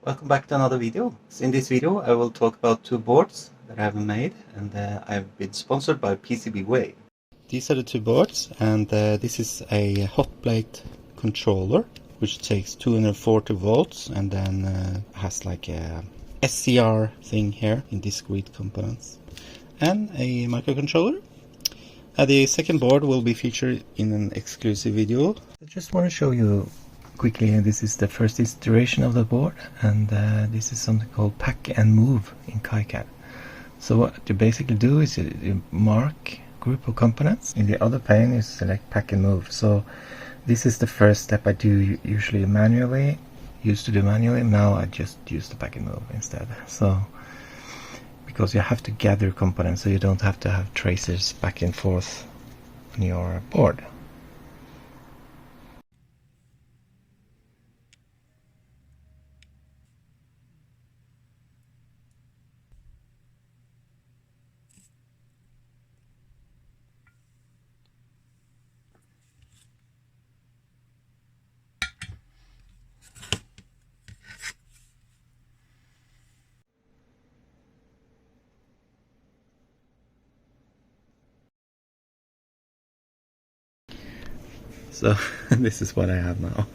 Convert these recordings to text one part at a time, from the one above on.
Welcome back to another video. So in this video I will talk about two boards that I have made, and I've been sponsored by PCBWay. These are the two boards, and this is a hotplate controller which takes 240 volts and then has like a SCR thing here in discrete components, and a microcontroller. The second board will be featured in an exclusive video. I just want to show you quickly, this is the first iteration of the board, and this is something called pack and move in KiCad. So what you basically do is you mark group of components. In the other pane you select pack and move. So this is the first step I do usually used to do manually. Now I just use the pack and move instead. So because you have to gather components, so you don't have to have tracers back and forth on your board. So this is what I have now.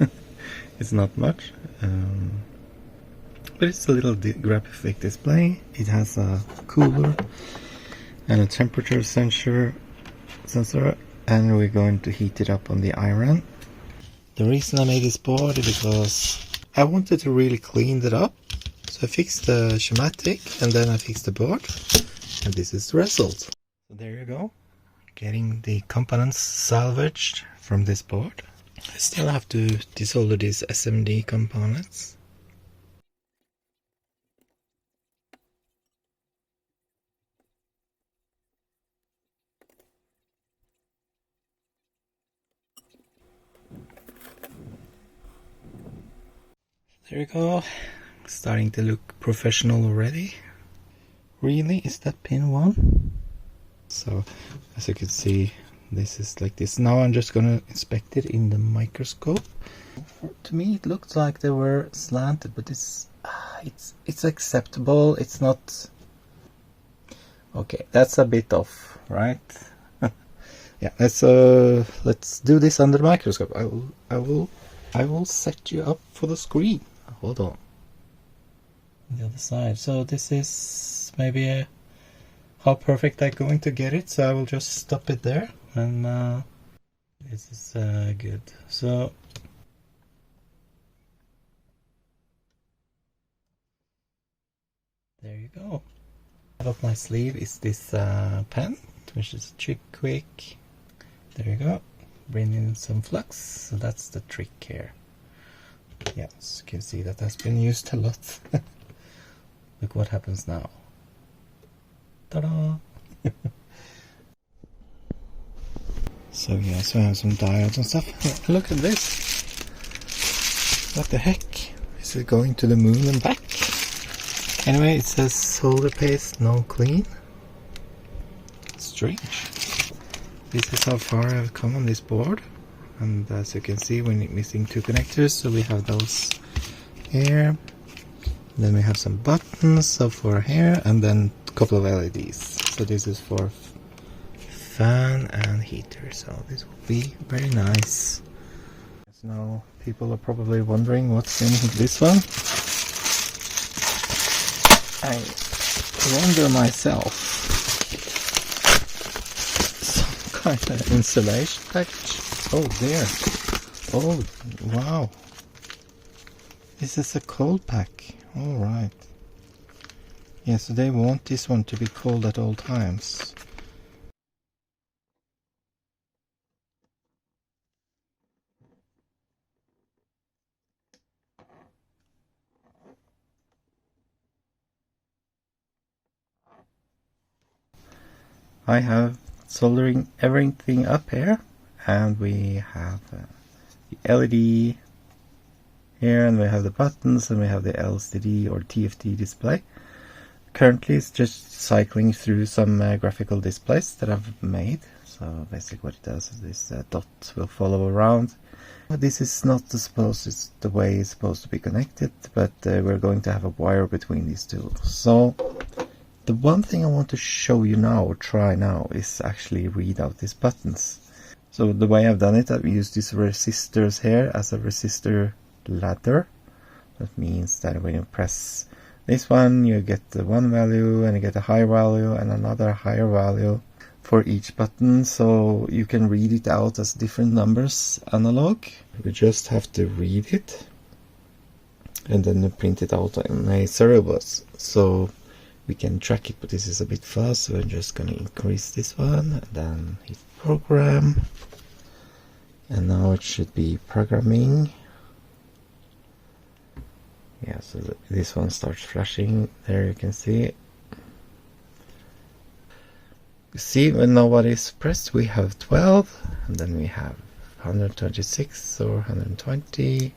It's not much, but it's a little graphic display. It has a cooler and a temperature sensor, and we're going to heat it up on the iron. The reason I made this board is because I wanted to really clean it up. So I fixed the schematic and then I fixed the board, and this is the result. So there you go, getting the components salvaged from this board. I still have to desolder these SMD components. There you go, starting to look professional already. Really, is that pin 1? So as you can see, this is like this. Now I'm just gonna inspect it in the microscope. To me it looked like they were slanted, but it's acceptable. It's not okay. That's a bit off, right? Yeah, let's do this under the microscope. I will set you up for the screen. Hold on. The other side. So this is maybe how perfect I'm going to get it. So I will just stop it there. And this is good. So there you go. Up my sleeve is this pen, which is trick quick. There you go. Bring in some flux. So that's the trick here. Yes, you can see that has been used a lot. Look what happens now. Ta-da! So yeah, so I have some diodes and stuff. Look at this. What the heck? Is it going to the moon and back? Anyway, it says solder paste no clean. Strange. This is how far I've come on this board. And as you can see, we're missing 2 connectors. So we have those here. Then we have some buttons, so for here, and then a couple of LEDs. So this is for fan and heater, so this will be very nice. So now people are probably wondering what's in this one. I wonder myself. Some kind of insulation package. Oh, there. Oh, wow. This is a cold pack. Alright. Yeah, so they want this one to be cold at all times. I have soldering everything up here, and we have the LED here, and we have the buttons, and we have the LCD or TFT display. Currently it's just cycling through some graphical displays that I've made. So basically what it does is this dot will follow around This is not it's the way it's supposed to be connected, but we're going to have a wire between these two. So the one thing I want to show you now, or try now, is actually read out these buttons. So the way I've done it, I've used these resistors here as a resistor ladder. That means that when you press this one, you get the one value, and you get a high value and another higher value for each button, so you can read it out as different numbers analog. We just have to read it and then print it out in a serial bus so we can track it, but this is a bit fast, so we're just going to increase this one and then hit program, and now it should be programming. Yeah, so this one starts flashing. There you can see. You see, when nobody is pressed, we have 12, and then we have 126 or 120,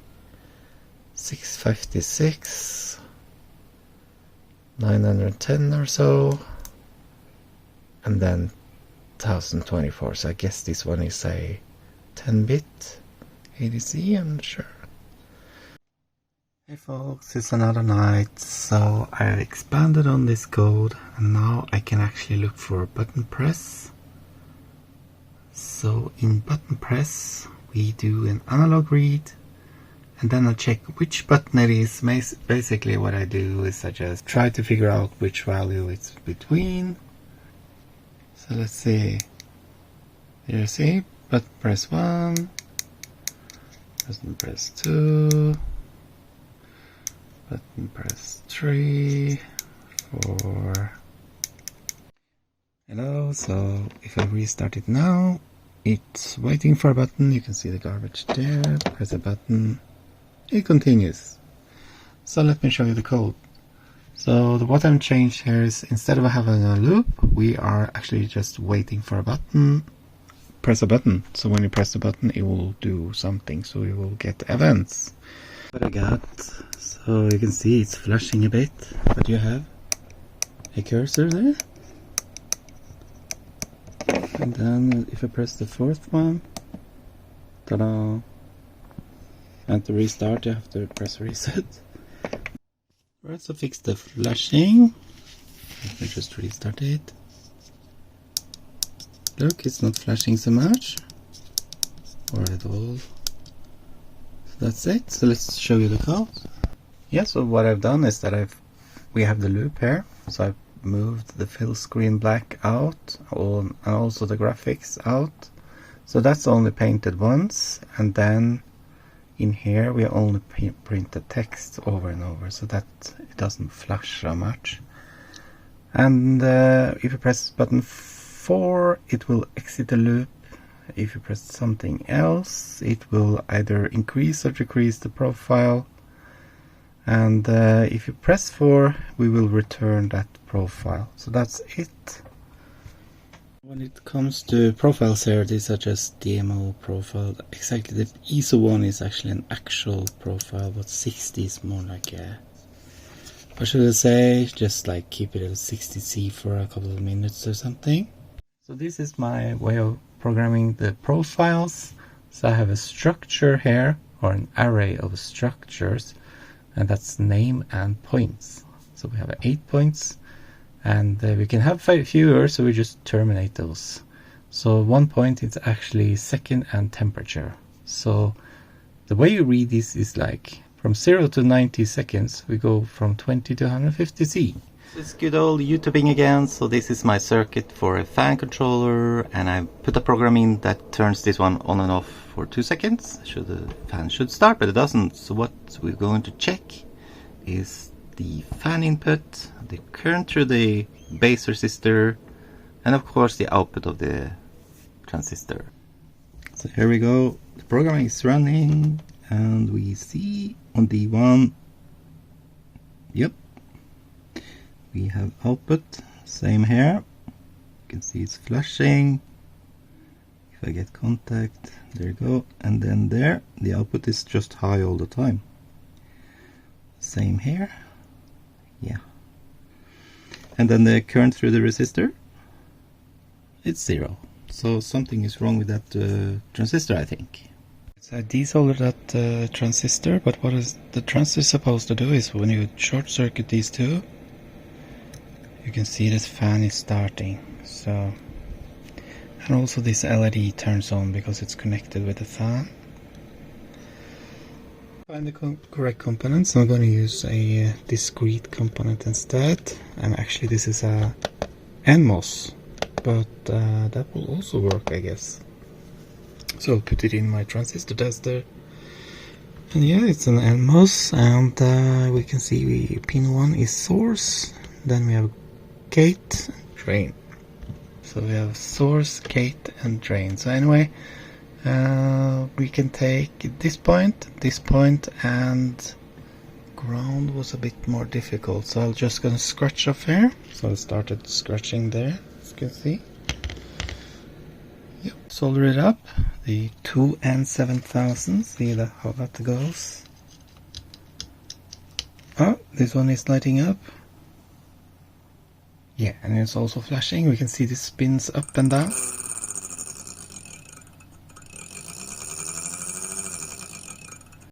656, 910 or so, and then 1024. So I guess this one is a 10-bit ADC, I'm not sure. Hey folks, it's another night. So I expanded on this code, and now I can actually look for button press. So in button press we do an analog read, and then I check which button it is. Basically what I do is I just try to figure out which value it's between. So let's see, here you see button press 1, button press 2, button press 3, 4. Hello, so if I restart it now, it's waiting for a button. You can see the garbage there. Press a button, it continues. So let me show you the code. So what I've changed here is, instead of having a loop, we are actually just waiting for a button. Press a button. So when you press the button, it will do something. So you will get events. What I got, so you can see it's flashing a bit, but you have a cursor there. And then if I press the fourth one, ta-da! And to restart, you have to press reset. Right, so fix the flashing. Let me just restart it. Look, it's not flashing so much, or at all. So that's it. So let's show you the code. Yeah, so what I've done is that we have the loop here. So I've moved the fill screen black out, and also the graphics out. So that's only painted once, and then in here we only print the text over and over, so that it doesn't flash so much. And if you press button 4, it will exit the loop. If you press something else, it will either increase or decrease the profile. And if you press 4, we will return that profile. So that's it. When it comes to profiles here, these are just demo profile. Exactly, the ISO one is actually an actual profile, but 60 is more like a, what should I say, just like keep it at 60C for a couple of minutes or something. So this is my way of programming the profiles. So I have a structure here, or an array of structures, and that's name and points. So we have 8 points, and we can have fewer, so we just terminate those. So 1 point is actually second and temperature. So the way you read this is like from 0 to 90 seconds, we go from 20 to 150C. It's good old YouTubing again. So this is my circuit for a fan controller, and I put a program in that turns this one on and off for 2 seconds. The fan should start, but it doesn't. So what we're going to check is the fan input, the current through the base resistor, and of course the output of the transistor. So here we go, the program is running, and we see on D1, yep, we have output, same here, you can see it's flashing. If I get contact, there you go, and then there, the output is just high all the time. Same here, yeah. And then the current through the resistor, it's 0. So something is wrong with that transistor, I think. So I desoldered that transistor, but what is the transistor supposed to do is when you short circuit these two, you can see this fan is starting. So, and also this LED turns on because it's connected with the fan. Find the correct components. I'm going to use a discrete component instead, and actually this is a NMOS, but that will also work, I guess. So I'll put it in my transistor tester, and yeah, it's an NMOS, and we can see pin 1 is source, then we have gate and drain. So we have source, gate and drain. So anyway, we can take this point, and ground was a bit more difficult, so I'm just gonna scratch off here. So I started scratching there, as you can see. Yep. Solder it up, the 2N7000, see how that goes. Oh, this one is lighting up. Yeah, and it's also flashing. We can see this spins up and down.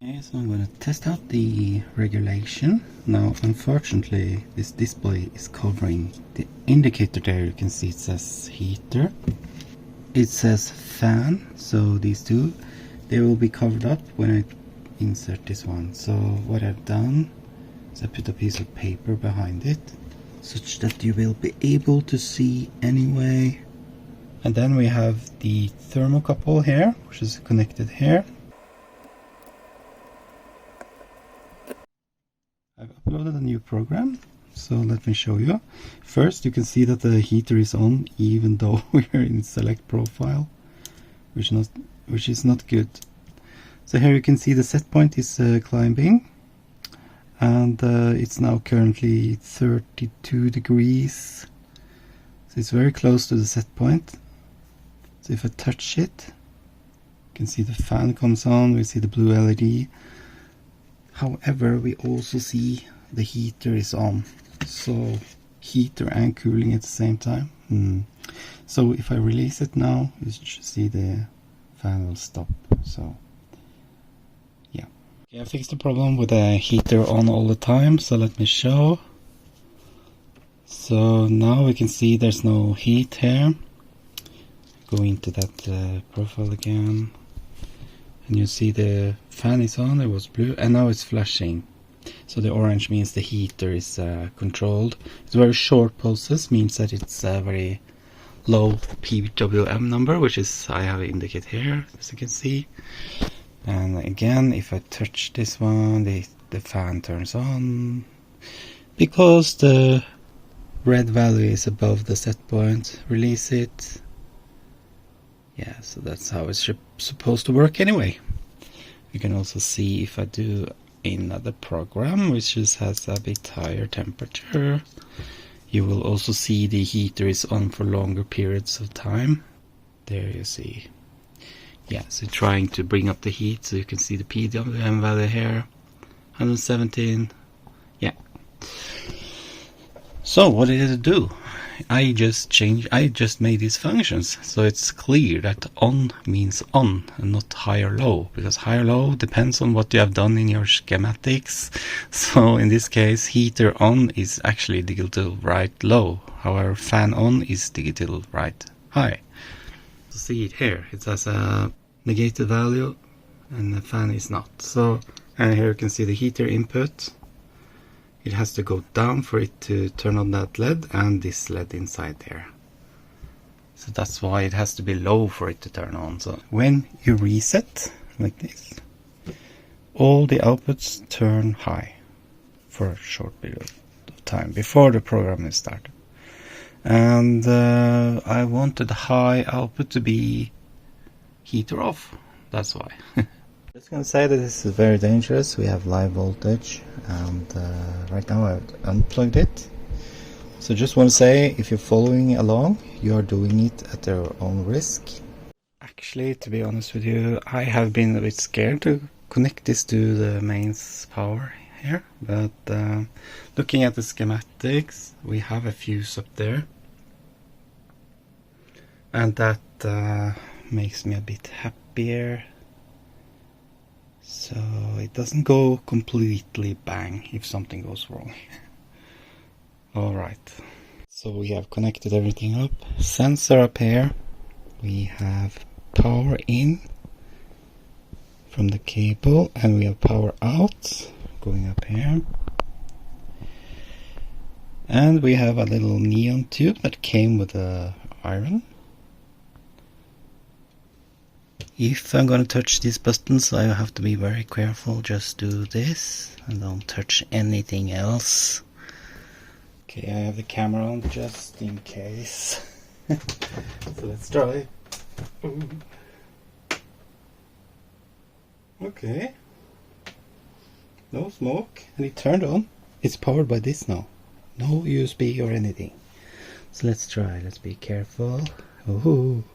Okay, so I'm going to test out the regulation. Now, unfortunately, this display is covering the indicator there. You can see it says heater. It says fan, so these two, they will be covered up when I insert this one. So what I've done is I put a piece of paper behind it, such that you will be able to see anyway. And then we have the thermocouple here, which is connected here. I've uploaded a new program, so let me show you. First, you can see that the heater is on even though we're in select profile, which is not good. So here you can see the set point is climbing, and it's now currently 32 degrees. So it's very close to the set point. So if I touch it, you can see the fan comes on, we see the blue LED. However, we also see the heater is on. So heater and cooling at the same time. So if I release it now, you should see the fan will stop. So yeah. Okay, I fixed the problem with the heater on all the time, so let me show. So now we can see there's no heat here. Go into that profile again, and you see the fan is on, it was blue, and now it's flashing. So the orange means the heater is controlled. It's very short pulses, means that it's a very low PWM number, which is I have indicated here, as you can see. And again, if I touch this one, the fan turns on because the red value is above the set point. Release it. Yeah, so that's how it's supposed to work anyway. You can also see if I do another program which has a bit higher temperature, you will also see the heater is on for longer periods of time. There you see. Yeah, so trying to bring up the heat so you can see the PWM value here, 117. Yeah. So what did it do? I just made these functions, so it's clear that on means on and not high or low, because high or low depends on what you have done in your schematics. So in this case, heater on is actually digital right low, however fan on is digital right high. So see it here, it has a negative value and the fan is not. So, and here you can see the heater input. It has to go down for it to turn on that LED and this LED inside there. So that's why it has to be low for it to turn on. So when you reset like this, all the outputs turn high for a short period of time before the program is started. And I wanted the high output to be heater off. That's why. Just going to say that this is very dangerous. We have live voltage, and right now I've unplugged it. So just want to say, if you're following along, you are doing it at your own risk. Actually, to be honest with you, I have been a bit scared to connect this to the mains power here, but looking at the schematics, we have a fuse up there, and that makes me a bit happier. So it doesn't go completely bang if something goes wrong. Alright, so we have connected everything up. Sensor up here. We have power in from the cable, and we have power out going up here. And we have a little neon tube that came with the iron. If I'm going to touch these buttons, I have to be very careful. Just do this and don't touch anything else. Okay, I have the camera on just in case. So let's try. Okay. No smoke, and it turned on. It's powered by this now. No USB or anything. So let's try. Let's be careful. Ooh.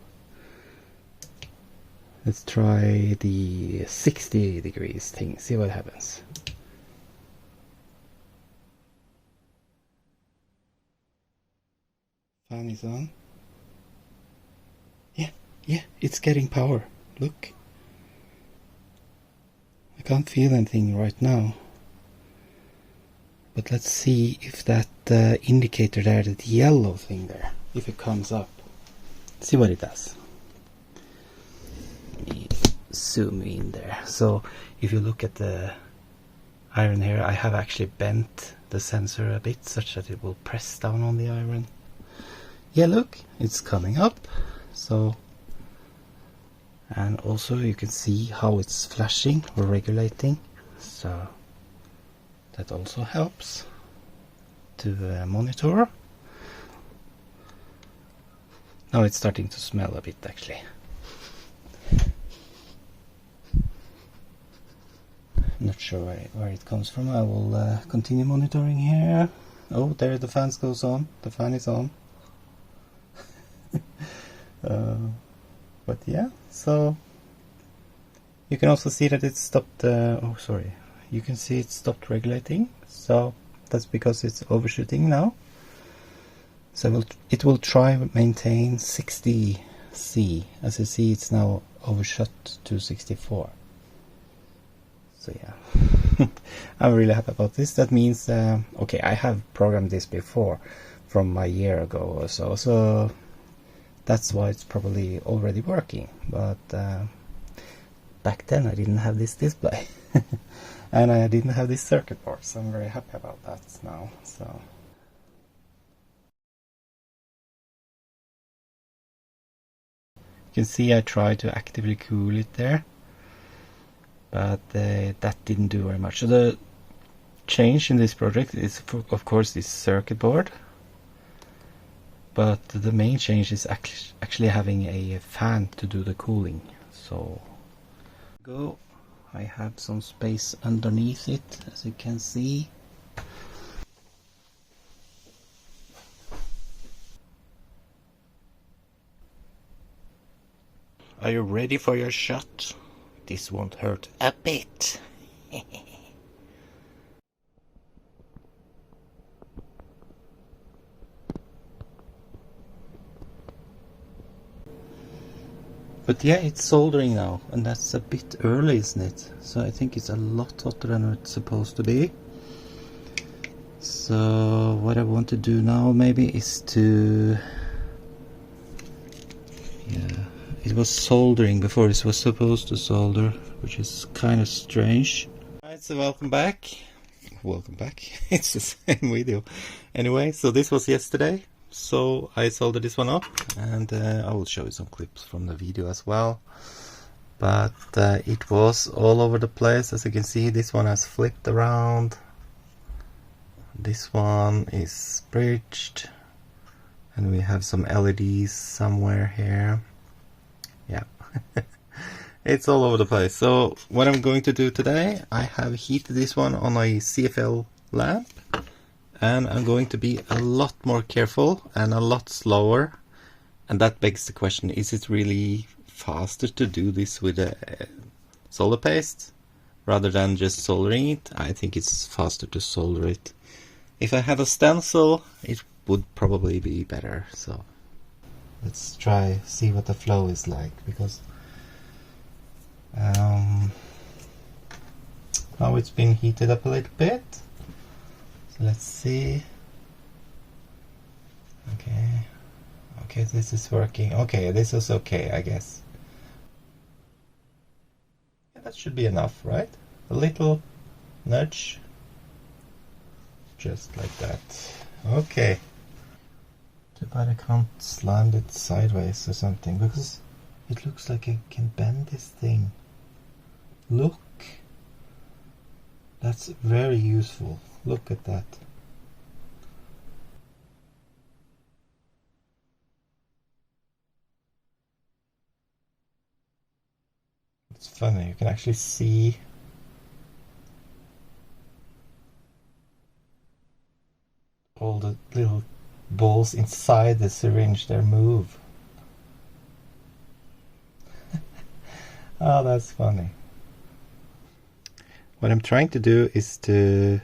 Let's try the 60 degrees thing. See what happens. Fan is on. Yeah, it's getting power. Look. I can't feel anything right now. But let's see if that indicator there, that yellow thing there, if it comes up. See what it does. Let me zoom in there. So if you look at the iron here, I have actually bent the sensor a bit such that it will press down on the iron. Yeah, look, it's coming up. So, and also you can see how it's flashing or regulating. So that also helps to monitor. Now it's starting to smell a bit actually. Not sure where it comes from. I will continue monitoring here. Oh, there the fan goes on. The fan is on. But yeah, so you can also see that it stopped. Oh, sorry. You can see it stopped regulating. So that's because it's overshooting now. So it will try maintain 60 C. As you see, it's now overshot to 64. So yeah, I'm really happy about this. That means, okay, I have programmed this before from a year ago or so. So that's why it's probably already working. But back then I didn't have this display. And I didn't have this circuit board. So I'm very happy about that now. So. You can see I tried to actively cool it there, but that didn't do very much. So the change in this project is, of course, this circuit board, but the main change is actually having a fan to do the cooling. So I have some space underneath it, as you can see. Are you ready for your shot? This won't hurt a bit. But yeah, it's soldering now, and that's a bit early, isn't it? So I think it's a lot hotter than it's supposed to be. So what I want to do now maybe is to... yeah, it was soldering before. It was supposed to solder, which is kind of strange. Alright, so welcome back. Welcome back. It's the same video. Anyway, so this was yesterday. So I soldered this one up, and I will show you some clips from the video as well. But it was all over the place. As you can see, this one has flipped around. This one is bridged. And we have some LEDs somewhere here. Yeah. It's all over the place. So what I'm going to do today, I have heated this one on a CFL lamp. And I'm going to be a lot more careful and a lot slower. And that begs the question, is it really faster to do this with a solder paste rather than just soldering it? I think it's faster to solder it. If I had a stencil, it would probably be better. So let's try see what the flow is like, because Now it's been heated up a little bit. So let's see. Okay, this is working. Okay, this is okay, I guess. Yeah, that should be enough, right? A little nudge. Just like that. Okay. Too bad I can't slant it sideways or something, because it looks like I can bend this thing. Look. That's very useful. Look at that. It's funny, you can actually see all the little balls inside the syringe there move. Oh, that's funny. What I'm trying to do is to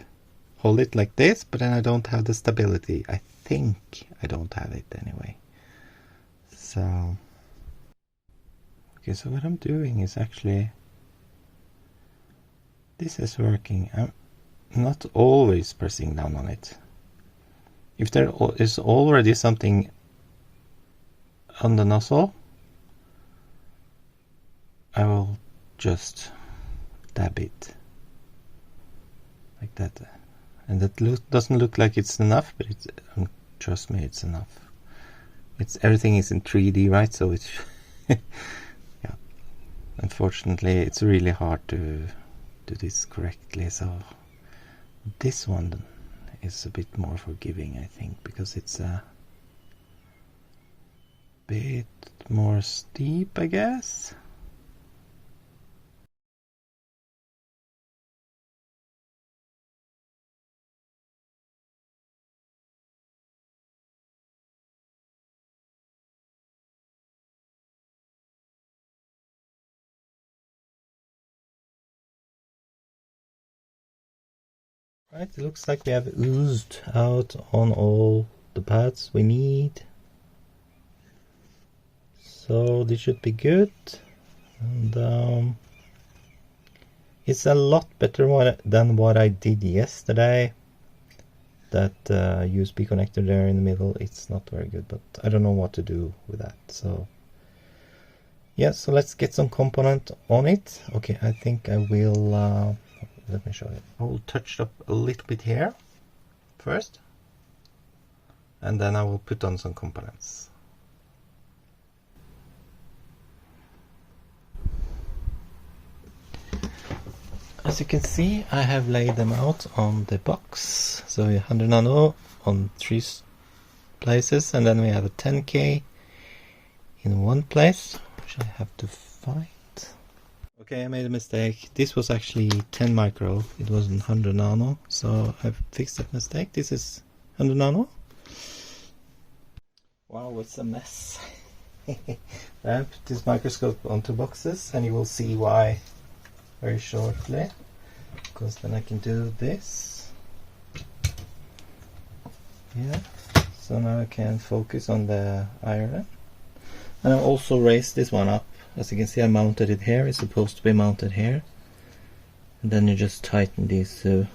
hold it like this, but then I don't have the stability. I think I don't have it anyway. So, okay, so what I'm doing is actually, this is working. I'm not always pressing down on it. If there is already something on the nozzle, I will just dab it like that, and that doesn't look like it's enough, but it's, trust me, it's enough. It's, everything is in 3D, right? So it's yeah. Unfortunately, it's really hard to do this correctly. So this one is a bit more forgiving, I think, because it's a bit more steep, I guess. Right, it looks like we have oozed out on all the pads we need. So this should be good. And it's a lot better than what I did yesterday. That USB connector there in the middle, it's not very good, but I don't know what to do with that. So yeah, so let's get some component on it. Okay, I think I will let me show you. I will touch up a little bit here first, and then I will put on some components. As you can see, I have laid them out on the box. So 100 nano on 3 places, and then we have a 10K in one place, which I have to find. Okay, I made a mistake. This was actually 10 micro. It wasn't 100 nano, so I've fixed that mistake. This is 100 nano. Wow, it's a mess. I put this microscope onto boxes, and you will see why very shortly, because then I can do this. Yeah, so now I can focus on the iron, and I'll also raise this one up. As you can see, I mounted it here. It's supposed to be mounted here, and then you just tighten these two.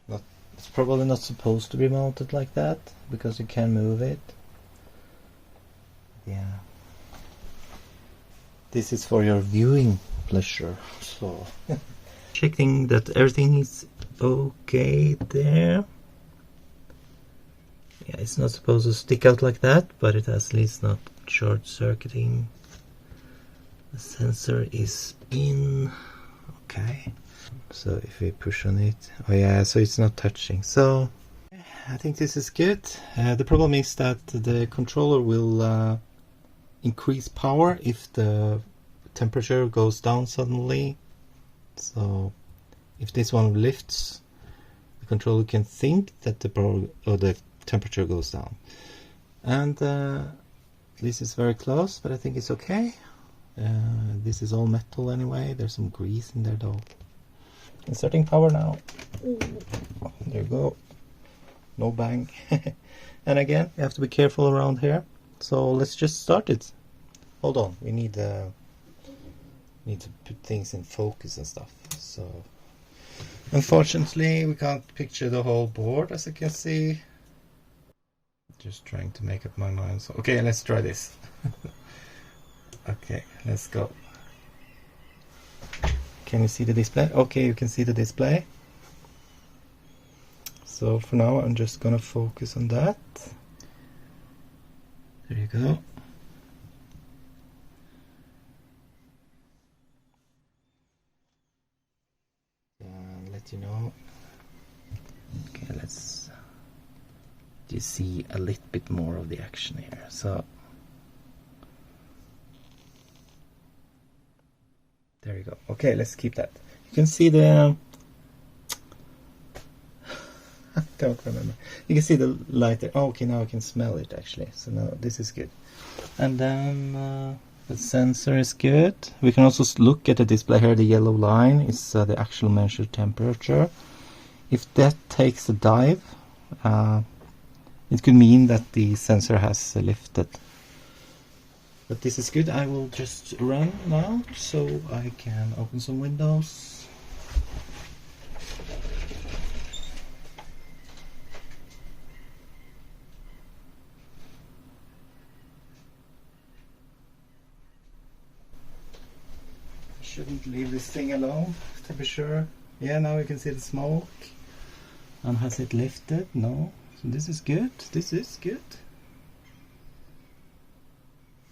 It's probably not supposed to be mounted like that, because you can move it. Yeah, this is for your viewing pleasure. So checking that everything is okay there. Yeah, it's not supposed to stick out like that, but it at least not short-circuiting. The sensor is in. Okay, so if we push on it, oh yeah, so it's not touching. So I think this is good. The problem is that the controller will increase power if the temperature goes down suddenly. So if this one lifts, the controller can think that the power or the temperature goes down. And this is very close, but I think it's okay. This is all metal anyway. There's some grease in there though. Inserting power now. There you go. No bang. And again, you have to be careful around here. So let's just start it. Hold on, we need need to put things in focus and stuff. So unfortunately we can't picture the whole board, as you can see. Just trying to make up my mind. So okay, let's try this. Okay, let's go. Can you see the display? Okay, you can see the display. So for now I'm just gonna focus on that. There you go. Let you know. Okay, let's just see a little bit more of the action here. So there you go. Okay, let's keep that. You can see the I don't remember. You can see the light there. Oh, okay, now I can smell it actually. So now this is good. And then the sensor is good. We can also look at the display here. The yellow line is the actual measured temperature. If that takes a dive, it could mean that the sensor has lifted. But this is good. I will just run now so I can open some windows. Shouldn't leave this thing alone, to be sure. Yeah, now you can see the smoke. And has it lifted? No. So this is good. This is good.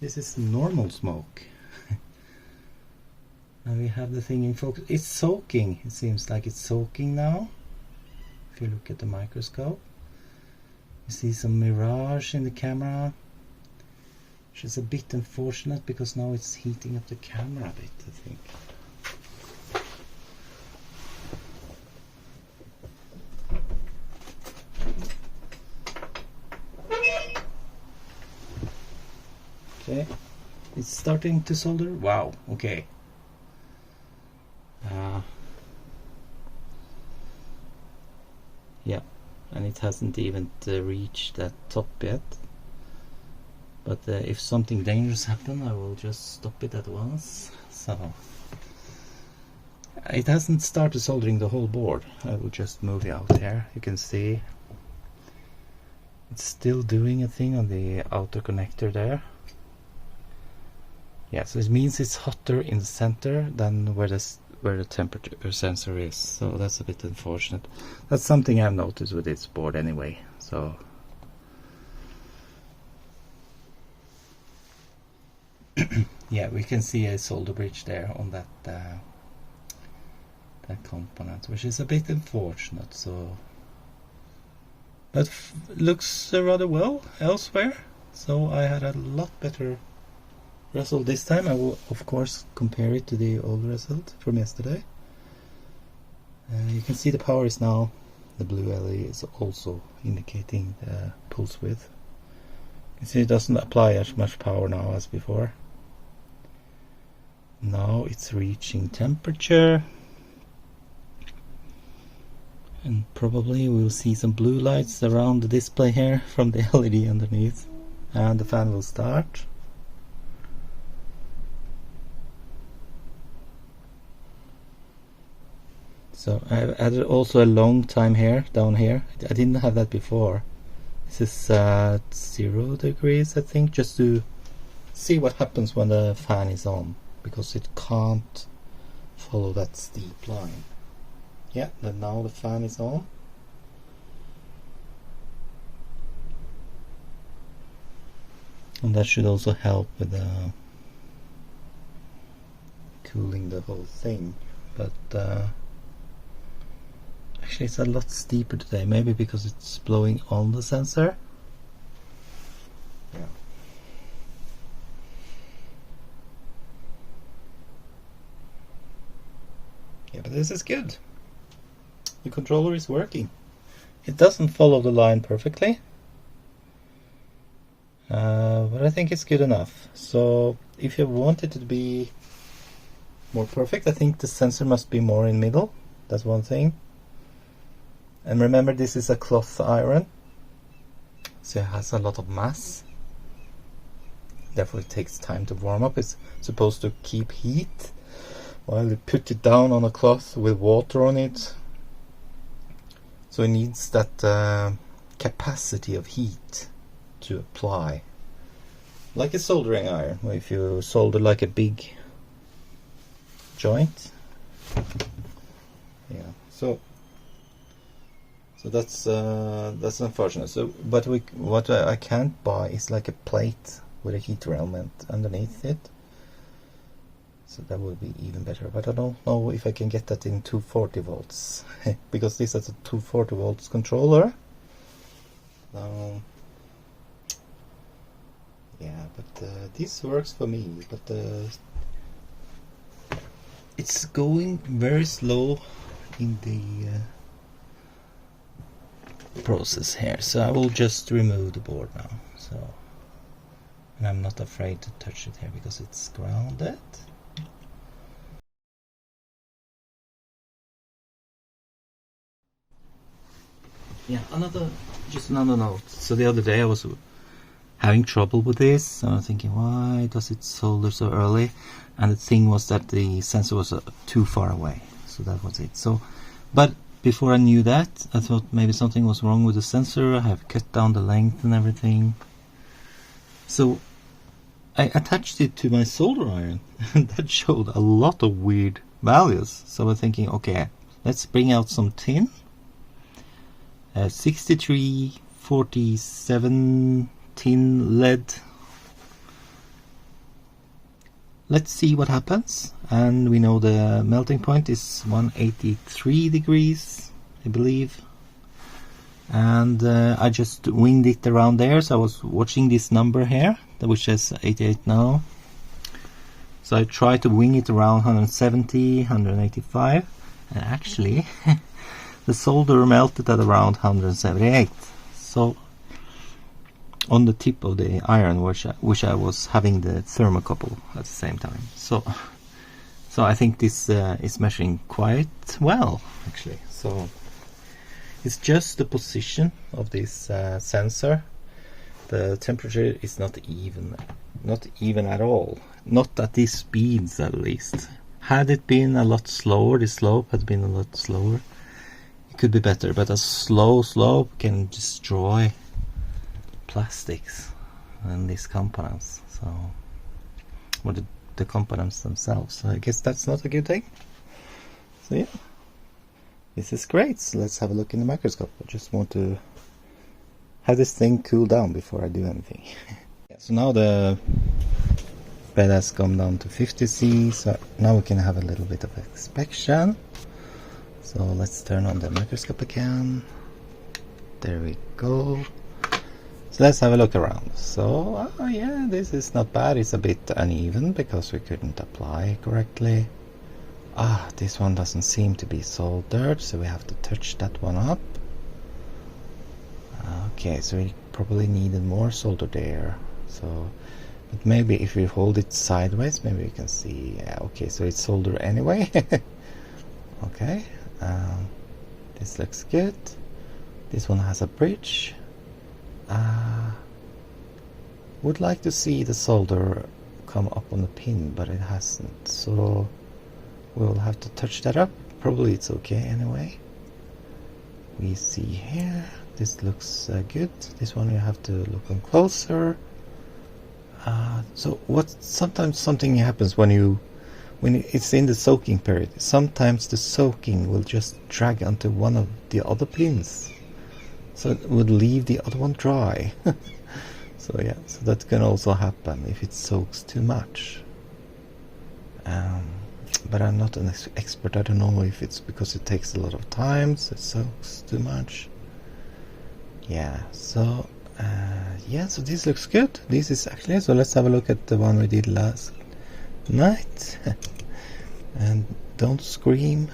This is normal smoke. And we have the thing in focus. It's soaking. It seems like it's soaking now. If you look at the microscope, you see some mirage in the camera, which is a bit unfortunate because now it's heating up the camera a bit, I think. Okay, it's starting to solder. Wow, okay. Yeah, and it hasn't even reached that top yet. But if something dangerous happens, I will just stop it at once. So it hasn't started soldering the whole board. I will just move it out here. You can see it's still doing a thing on the outer connector there. Yeah, so it means it's hotter in the center than where the temperature sensor is. So that's a bit unfortunate. That's something I've noticed with this board anyway. So yeah, we can see a solder bridge there on that that component, which is a bit unfortunate. So, but looks rather well elsewhere. So I had a lot better result this time. I will of course compare it to the old result from yesterday. You can see the power is now, the blue LED is also indicating the pulse width. You can see it doesn't apply as much power now as before. Now it's reaching temperature, and probably we'll see some blue lights around the display here from the LED underneath, and the fan will start. So I've added also a long time here, down here. I didn't have that before. This is 0 degrees, I think, just to see what happens when the fan is on, because it can't follow that steep line. Yeah, then now the fan is on. And that should also help with cooling the whole thing. But actually it's a lot steeper today, maybe because it's blowing on the sensor. Yeah. Yeah, but this is good. The controller is working. It doesn't follow the line perfectly, but I think it's good enough. So if you want it to be more perfect, I think the sensor must be more in middle. That's one thing. And remember, this is a cloth iron, so it has a lot of mass. Therefore it takes time to warm up. It's supposed to keep heat, Well, they put it down on a cloth with water on it, so it needs that capacity of heat to apply, like a soldering iron, where if you solder like a big joint. Yeah, so that's unfortunate. So, but what I can't buy is like a plate with a heater element underneath it. So that would be even better. But I don't know if I can get that in 240 volts because this is a 240 volts controller. Yeah, but this works for me. But it's going very slow in the process here, so I will just remove the board now. So, and I'm not afraid to touch it here because it's grounded. Yeah, just another note. So the other day I was having trouble with this, so I'm thinking, why does it solder so early? And the thing was that the sensor was too far away, so that was it. So, but before I knew that, I thought maybe something was wrong with the sensor. I have cut down the length and everything. So I attached it to my solder iron, and that showed a lot of weird values. So I'm thinking, okay, let's bring out some tin. 6347 tin lead. Let's see what happens. And we know the melting point is 183 degrees, I believe. And I just winged it around there. So I was watching this number here, which is 88 now. So I tried to wing it around 170, 185, and actually the solder melted at around 178. So on the tip of the iron, which I was having the thermocouple at the same time. So I think this is measuring quite well, actually. So it's just the position of this sensor. The temperature is not even at all. Not at these speeds, at least. Had it been a lot slower, the slope had been a lot slower, it could be better. But a slow slope can destroy plastics and these components, so or the components themselves. So I guess that's not a good thing. So yeah, this is great. So let's have a look in the microscope. I just want to have this thing cool down before I do anything. Yeah, so now the bed has come down to 50 C, so now we can have a little bit of inspection. So let's turn on the microscope again. There we go. So let's have a look around. So yeah, this is not bad. It's a bit uneven because we couldn't apply correctly. This one doesn't seem to be soldered, so we have to touch that one up. Okay, so we probably needed more solder there. So, but maybe if we hold it sideways, maybe we can see. Yeah, okay, so it's soldered anyway. Okay, this looks good. This one has a bridge. Would like to see the solder come up on the pin, but it hasn't, so we'll have to touch that up. Probably it's okay anyway. We see here, this looks good. This one you have to look on closer. So sometimes something happens when it's in the soaking period. Sometimes the soaking will just drag onto one of the other pins, so it would leave the other one dry. So yeah, so that can also happen if it soaks too much. But I'm not an expert. I don't know if it's because it takes a lot of time, so it soaks too much. Yeah, so yeah, so this looks good. This is actually, so let's have a look at the one we did last night. And don't scream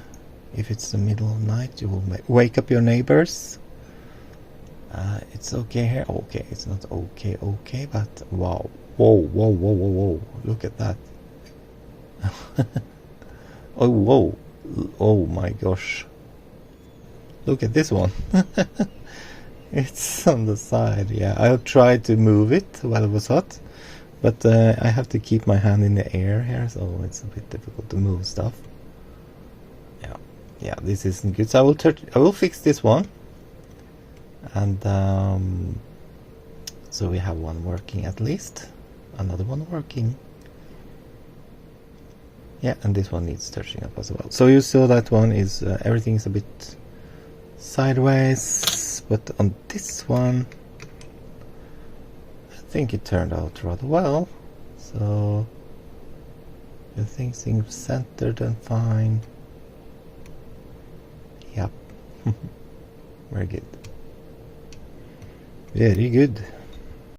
if it's the middle of the night. You will wake up your neighbors. It's okay here. Okay, it's not okay, but wow. Whoa. Look at that. Oh, whoa. Oh my gosh. Look at this one. It's on the side. Yeah, I tried to move it while it was hot. But I have to keep my hand in the air here, so it's a bit difficult to move stuff. Yeah, this isn't good. So I will fix this one, and so we have one working at least, another one working. Yeah, and this one needs touching up as well. So you saw that one is everything's a bit sideways, but on this one I think it turned out rather well. So everything seems centered and fine. Yep. Very good. Very good.